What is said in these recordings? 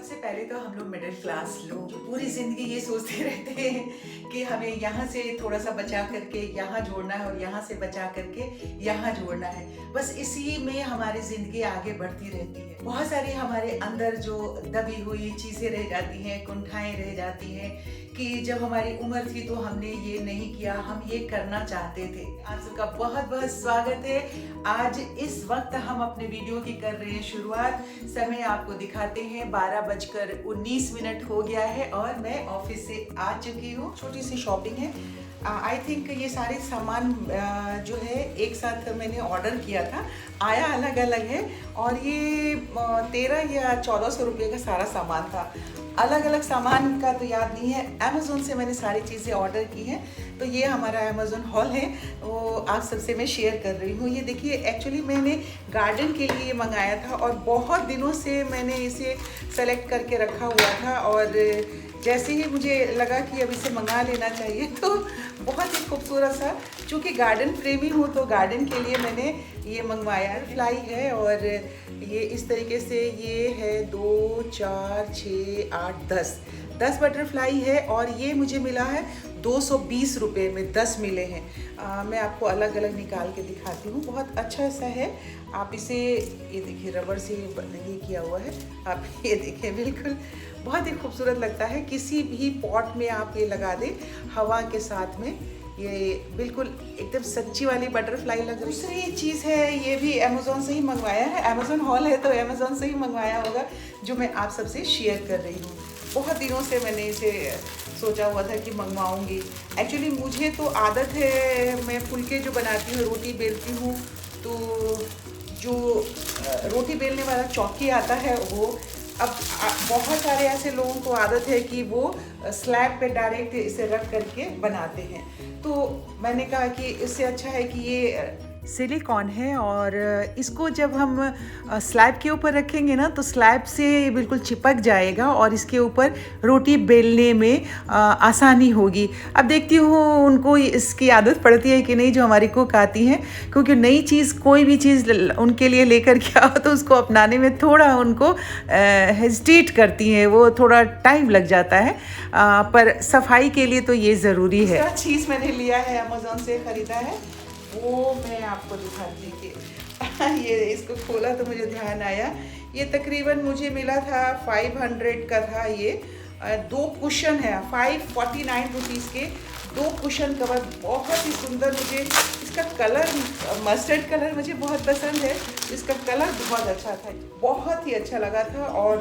सबसे पहले तो हम लोग मिडिल क्लास लोग पूरी जिंदगी ये सोचते रहते हैं कि हमें यहाँ से थोड़ा सा बचा करके यहाँ जोड़ना है और यहाँ से बचा करके यहाँ जोड़ना है। बस इसी में हमारी जिंदगी आगे बढ़ती रहती है। बहुत सारी हमारे अंदर जो दबी हुई चीजें रह जाती हैं, कुंठाएं रह जाती हैं कि जब हमारी उम्र थी तो हमने ये नहीं किया, हम ये करना चाहते थे। आप सबका बहुत बहुत स्वागत है। आज इस वक्त हम अपने वीडियो की कर रहे हैं शुरुआत। समय आपको दिखाते हैं 12:19 हो गया है और मैं ऑफिस से आ चुकी हूँ। छोटी सी शॉपिंग है। आई थिंक ये सारे सामान जो है एक साथ मैंने ऑर्डर किया था, आया अलग अलग है और ये 13 या 1400 रुपये का सारा सामान था। अलग अलग सामान का तो याद नहीं है। अमेज़ोन से मैंने सारी चीज़ें ऑर्डर की हैं, तो ये हमारा अमेज़ोन हॉल है, वो आप सबसे मैं शेयर कर रही हूँ। ये देखिए, एक्चुअली मैंने गार्डन के लिए मंगाया था और बहुत दिनों से मैंने इसे सेलेक्ट करके रखा हुआ था और जैसे ही मुझे लगा कि अब इसे मंगा लेना चाहिए तो बहुत ही खूबसूरत सा, चूँकि गार्डन प्रेमी हूँ तो गार्डन के लिए मैंने ये मंगवाया। फ्लाई है और ये इस तरीके से ये है 2, 4, 6, 8, 10 बटरफ्लाई है और ये मुझे मिला है 220 रुपये में 10 मिले हैं। मैं आपको अलग अलग निकाल के दिखाती हूँ। बहुत अच्छा सा है। आप इसे, ये देखिए रबर से ये किया हुआ है, आप ये देखिए, बिल्कुल बहुत ही खूबसूरत लगता है। किसी भी पॉट में आप ये लगा दें हवा के साथ में, ये बिल्कुल एकदम सच्ची वाली बटरफ्लाई लग रही है। दूसरी चीज़ है, ये भी अमेज़ोन से ही मंगवाया है। अमेज़ोन हॉल है तो अमेज़ोन से ही मंगवाया होगा, जो मैं आप सबसे शेयर कर रही हूँ। बहुत दिनों से मैंने इसे सोचा हुआ था कि मंगवाऊंगी। एक्चुअली मुझे तो आदत है, मैं फुलके जो बनाती हूँ, रोटी बेलती हूँ, तो जो रोटी बेलने वाला चौकी आता है वो, अब बहुत सारे ऐसे लोगों को आदत है कि वो स्लैब पे डायरेक्ट इसे रख करके बनाते हैं। तो मैंने कहा कि इससे अच्छा है कि ये सिलिकॉन है और इसको जब हम स्लैब के ऊपर रखेंगे ना तो स्लैब से बिल्कुल चिपक जाएगा और इसके ऊपर रोटी बेलने में आसानी होगी। अब देखती हूँ उनको इसकी आदत पड़ती है कि नहीं, जो हमारी कुक आती हैं, क्योंकि नई चीज़, कोई भी चीज़ उनके लिए लेकर के आओ तो उसको अपनाने में थोड़ा उनको हेजिटेट करती हैं, वो थोड़ा टाइम लग जाता है, पर सफाई के लिए तो ये ज़रूरी है। दूसरा चीज़ मैंने लिया है, अमेज़ोन से ख़रीदा है, वो मैं आपको दिखाती हूँ। ये इसको खोला तो मुझे ध्यान आया, ये तकरीबन मुझे मिला था 500 का था। ये 2 कुशन है, 549 रुपीज़ के 2 कुशन कवर। बहुत ही सुंदर, मुझे इसका कलर मस्टर्ड कलर मुझे बहुत पसंद है, इसका कलर बहुत अच्छा था, बहुत ही अच्छा लगा था। और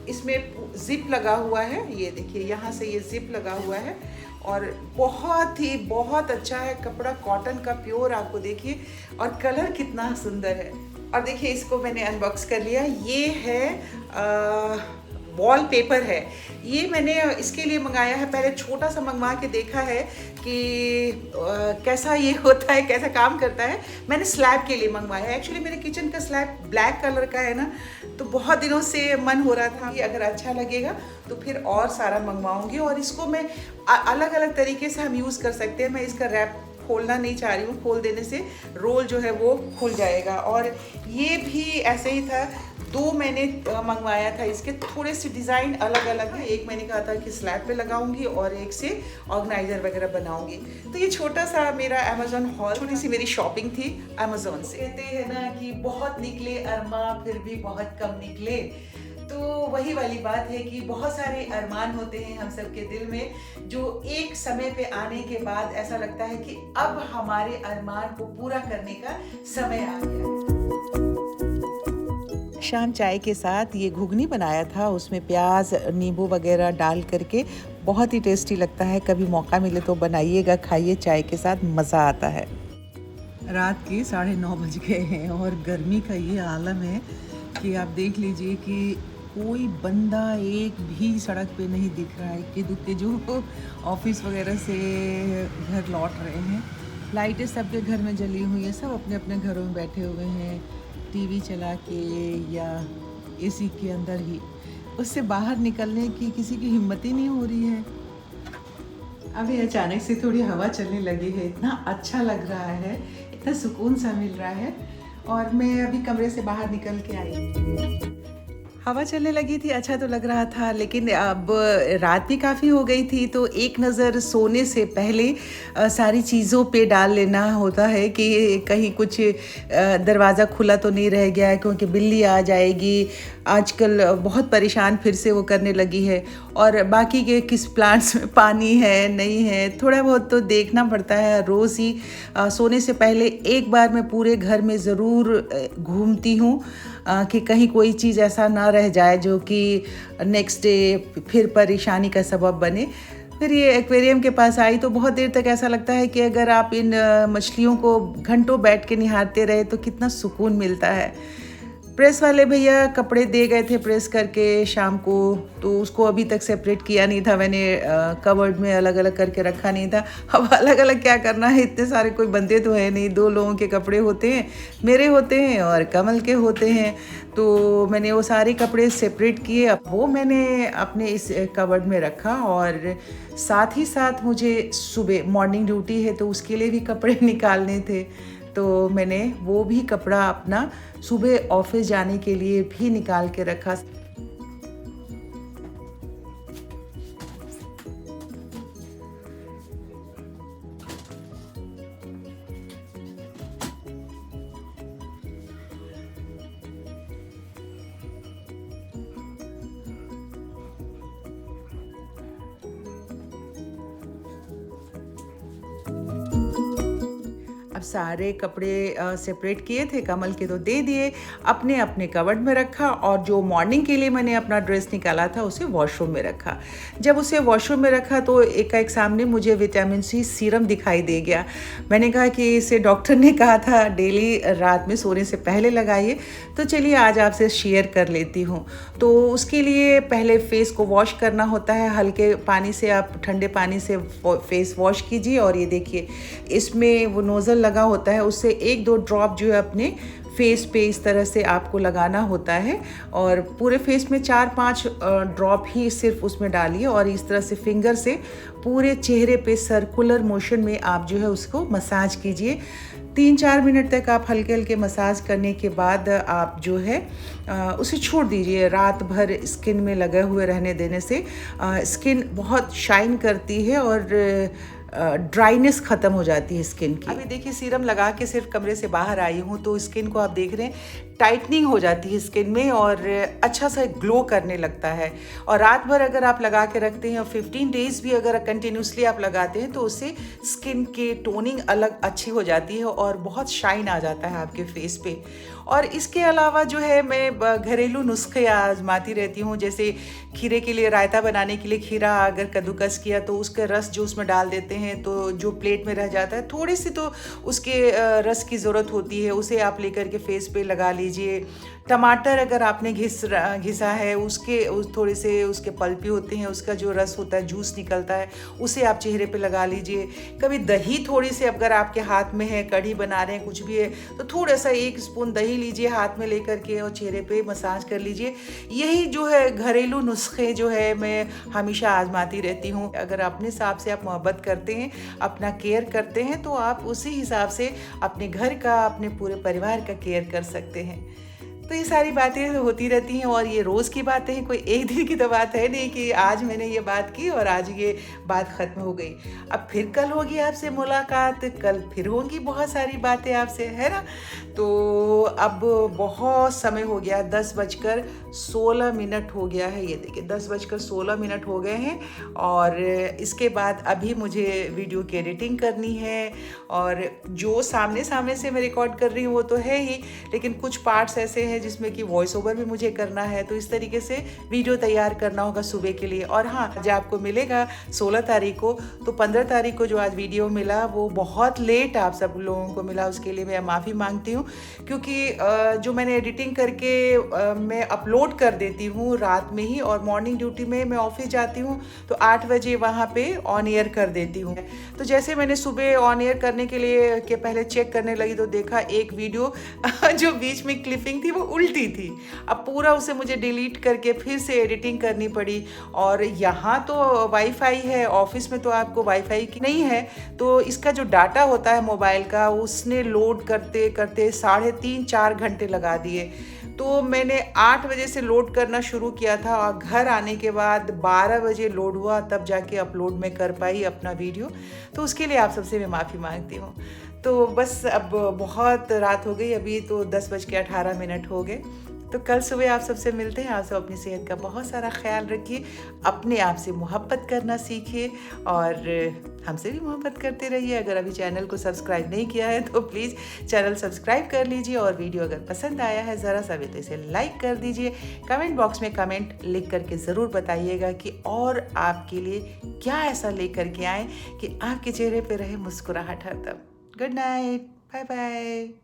इसमें जिप लगा हुआ है, ये देखिए यहाँ से ये जिप लगा हुआ है और बहुत अच्छा है। कपड़ा कॉटन का प्योर, आपको देखिए, और कलर कितना सुंदर है। और देखिए इसको मैंने अनबॉक्स कर लिया। ये है वॉलपेपर है, ये मैंने इसके लिए मंगाया है। पहले छोटा सा मंगवा के देखा है कि कैसा ये होता है, कैसा काम करता है। मैंने स्लैब के लिए मंगवाया है। एक्चुअली मेरे किचन का स्लैब ब्लैक कलर का है ना, तो बहुत दिनों से मन हो रहा था कि अगर अच्छा लगेगा तो फिर और सारा मंगवाऊंगी। और इसको मैं अलग अलग तरीके से हम यूज़ कर सकते हैं। मैं इसका रैप खोलना नहीं चाह रही हूँ, खोल देने से रोल जो है वो खुल जाएगा। और ये भी ऐसे ही था, 2 मैंने मंगवाया था। इसके थोड़े से डिज़ाइन अलग अलग है। एक मैंने कहा था कि स्लैब पे लगाऊंगी और एक से ऑर्गेनाइजर वगैरह बनाऊंगी। तो ये छोटा सा मेरा अमेज़ोन हॉल, छोटी सी मेरी शॉपिंग थी अमेज़ोन से। कहते हैं ना कि बहुत निकले अरमा फिर भी बहुत कम निकले, तो वही वाली बात है कि बहुत सारे अरमान होते हैं हम सब के दिल में, जो एक समय पे आने के बाद ऐसा लगता है कि अब हमारे अरमान को पूरा करने का समय आ गया है। शाम चाय के साथ ये घुगनी बनाया था, उसमें प्याज, नींबू वगैरह डाल करके, बहुत ही टेस्टी लगता है। कभी मौका मिले तो बनाइएगा, खाइए, चाय के साथ मज़ा आता है। रात के 9:30 बज गए हैं और गर्मी का ये आलम है कि आप देख लीजिए कि कोई बंदा एक भी सड़क पे नहीं दिख रहा है। कि दुक्के जो ऑफिस वगैरह से घर लौट रहे हैं, लाइटें सबके घर में जली हुई हैं, सब अपने अपने घरों में बैठे हुए हैं, टीवी चला के या एसी के अंदर ही। उससे बाहर निकलने की किसी की हिम्मत ही नहीं हो रही है। अभी अचानक से थोड़ी हवा चलने लगी है, इतना अच्छा लग रहा है, इतना सुकून सा मिल रहा है। और मैं अभी कमरे से बाहर निकल के आई। हवा चलने लगी थी, अच्छा तो लग रहा था, लेकिन अब रात भी काफ़ी हो गई थी, तो एक नज़र सोने से पहले सारी चीज़ों पे डाल लेना होता है कि कहीं कुछ दरवाज़ा खुला तो नहीं रह गया है, क्योंकि बिल्ली आ जाएगी। आजकल बहुत परेशान फिर से वो करने लगी है, और बाकी के किस प्लांट्स में पानी है नहीं है, थोड़ा बहुत तो देखना पड़ता है। रोज़ ही सोने से पहले एक बार मैं पूरे घर में ज़रूर घूमती हूँ कि कहीं कोई चीज़ ऐसा ना रह जाए जो कि नेक्स्ट डे फिर परेशानी का सबब बने। फिर ये एक्वेरियम के पास आई तो बहुत देर तक ऐसा लगता है कि अगर आप इन मछलियों को घंटों बैठ के निहारते रहे तो कितना सुकून मिलता है। प्रेस वाले भैया कपड़े दे गए थे प्रेस करके शाम को, तो उसको अभी तक सेपरेट किया नहीं था मैंने, कवर्ड में अलग अलग करके रखा नहीं था। अब अलग अलग क्या करना है, इतने सारे कोई बंदे तो है नहीं, 2 लोगों के कपड़े होते हैं, मेरे होते हैं और कमल के होते हैं। तो मैंने वो सारे कपड़े सेपरेट किए, अब वो मैंने अपने इस कवर्ड में रखा। और साथ ही साथ मुझे सुबह मॉर्निंग ड्यूटी है तो उसके लिए भी कपड़े निकालने थे, तो मैंने वो भी कपड़ा अपना सुबह ऑफिस जाने के लिए भी निकाल के रखा। अब सारे कपड़े सेपरेट किए थे, कमल के तो दे दिए, अपने अपने कवर्ड में रखा, और जो मॉर्निंग के लिए मैंने अपना ड्रेस निकाला था उसे वॉशरूम में रखा। जब उसे वॉशरूम में रखा तो एकाएक सामने मुझे विटामिन सी सीरम दिखाई दे गया। मैंने कहा कि इसे डॉक्टर ने कहा था डेली रात में सोने से पहले लगाइए, तो चलिए आज आपसे शेयर कर लेती हूँ। तो उसके लिए पहले फेस को वॉश करना होता है, हल्के पानी से, आप ठंडे पानी से फेस वॉश कीजिए। और ये देखिए इसमें वो नोज़ल लगा होता है, उससे 1-2 ड्रॉप जो है अपने फेस पे इस तरह से आपको लगाना होता है, और पूरे फेस में 4-5 ड्रॉप ही सिर्फ उसमें डालिए, और इस तरह से फिंगर से पूरे चेहरे पे सर्कुलर मोशन में आप जो है उसको मसाज कीजिए। 3-4 मिनट तक आप हल्के हल्के मसाज करने के बाद आप जो है उसे छोड़ दीजिए। रात भर स्किन में लगे हुए रहने देने से स्किन बहुत शाइन करती है और ड्राइनेस ख़त्म हो जाती है स्किन की। अभी देखिए सीरम लगा के सिर्फ कमरे से बाहर आई हूँ तो स्किन को आप देख रहे हैं टाइटनिंग हो जाती है स्किन में, और अच्छा सा ग्लो करने लगता है। और रात भर अगर आप लगा के रखते हैं और 15 डेज़ भी अगर कंटिन्यूसली आप लगाते हैं तो उससे स्किन की टोनिंग अलग अच्छी हो जाती है और बहुत शाइन आ जाता है आपके फेस पे। और इसके अलावा जो है मैं घरेलू नुस्खे आजमाती रहती हूँ, जैसे खीरे के लिए रायता बनाने के लिए खीरा अगर कद्दूकस किया तो उसका रस जो उसमें डाल देते हैं, तो जो प्लेट में रह जाता है थोड़ी सी तो उसके रस की ज़रूरत होती है, उसे आप लेकर के फेस पे लगा लीजिए। टमाटर अगर आपने घिसा है उसके थोड़े से उसके पल्पी होते हैं, उसका जो रस होता है जूस निकलता है, उसे आप चेहरे पे लगा लीजिए। कभी दही थोड़ी सी अगर आपके हाथ में है, कढ़ी बना रहे हैं कुछ भी है, तो थोड़ा सा 1 स्पून दही लीजिए हाथ में लेकर के और चेहरे पे मसाज कर लीजिए। यही जो है घरेलू नुस्खे जो है मैं हमेशा आजमाती रहती हूँ। अगर अपने हिसाब से आप मोहब्बत करते हैं, अपना केयर करते हैं, तो आप उसी हिसाब से अपने घर का, अपने पूरे परिवार का केयर कर सकते हैं। तो ये सारी बातें होती रहती हैं और ये रोज़ की बातें हैं, कोई एक दिन की तो बात है नहीं कि आज मैंने ये बात की और आज ये बात ख़त्म हो गई। अब फिर कल होगी आपसे मुलाकात, कल फिर होंगी बहुत सारी बातें आपसे, है ना। तो अब बहुत समय हो गया, 10:16 हो गया है। ये देखिए 10:16 हो गए हैं, और इसके बाद अभी मुझे वीडियो की एडिटिंग करनी है। और जो सामने सामने से मैं रिकॉर्ड कर रही हूँ वो तो है ही, लेकिन कुछ पार्ट्स ऐसे हैं जिसमें कि वॉइस ओवर भी मुझे करना है, तो इस तरीके से वीडियो तैयार करना होगा सुबह के लिए। और हाँ, आज आपको मिलेगा 16 तारीख को, तो 15 तारीख को जो आज वीडियो मिला वो बहुत लेट आप सब लोगों को मिला, उसके लिए मैं माफ़ी मांगती हूँ। क्योंकि जो मैंने एडिटिंग करके मैं अपलोड कर देती हूँ रात में ही, और मॉर्निंग ड्यूटी में मैं ऑफिस जाती हूँ तो 8 बजे वहाँ पे ऑन एयर कर देती हूँ। तो जैसे मैंने सुबह ऑन एयर करने के लिए के पहले चेक करने लगी तो देखा एक वीडियो जो बीच में क्लिपिंग थी वो उल्टी थी। अब पूरा उसे मुझे डिलीट करके फिर से एडिटिंग करनी पड़ी। और यहाँ तो वाईफाई है, ऑफिस में तो आपको वाईफाई की नहीं है, तो इसका जो डाटा होता है मोबाइल का उसने लोड करते करते 3.5-4 घंटे लगा दिए। तो तो मैंने 8 बजे से लोड करना शुरू किया था और घर आने के बाद 12 बजे लोड हुआ, तब जाके अपलोड मैं कर पाई अपना वीडियो। तो उसके लिए आप सबसे मैं माफ़ी मांगती हूँ। तो बस अब बहुत रात हो गई, अभी तो 10:18 हो गए। तो कल सुबह आप सबसे मिलते हैं। आप सब अपनी सेहत का बहुत सारा ख्याल रखिए, अपने आप से मोहब्बत करना सीखिए और हमसे भी मोहब्बत करते रहिए। अगर अभी चैनल को सब्सक्राइब नहीं किया है तो प्लीज़ चैनल सब्सक्राइब कर लीजिए, और वीडियो अगर पसंद आया है ज़रा सा भी तो इसे लाइक कर दीजिए। कमेंट बॉक्स में कमेंट लिख करके ज़रूर बताइएगा कि और आपके लिए क्या ऐसा लेकर के आएँ कि आपके चेहरे पर रहे मुस्कुराहट हरदम। Good night, bye bye.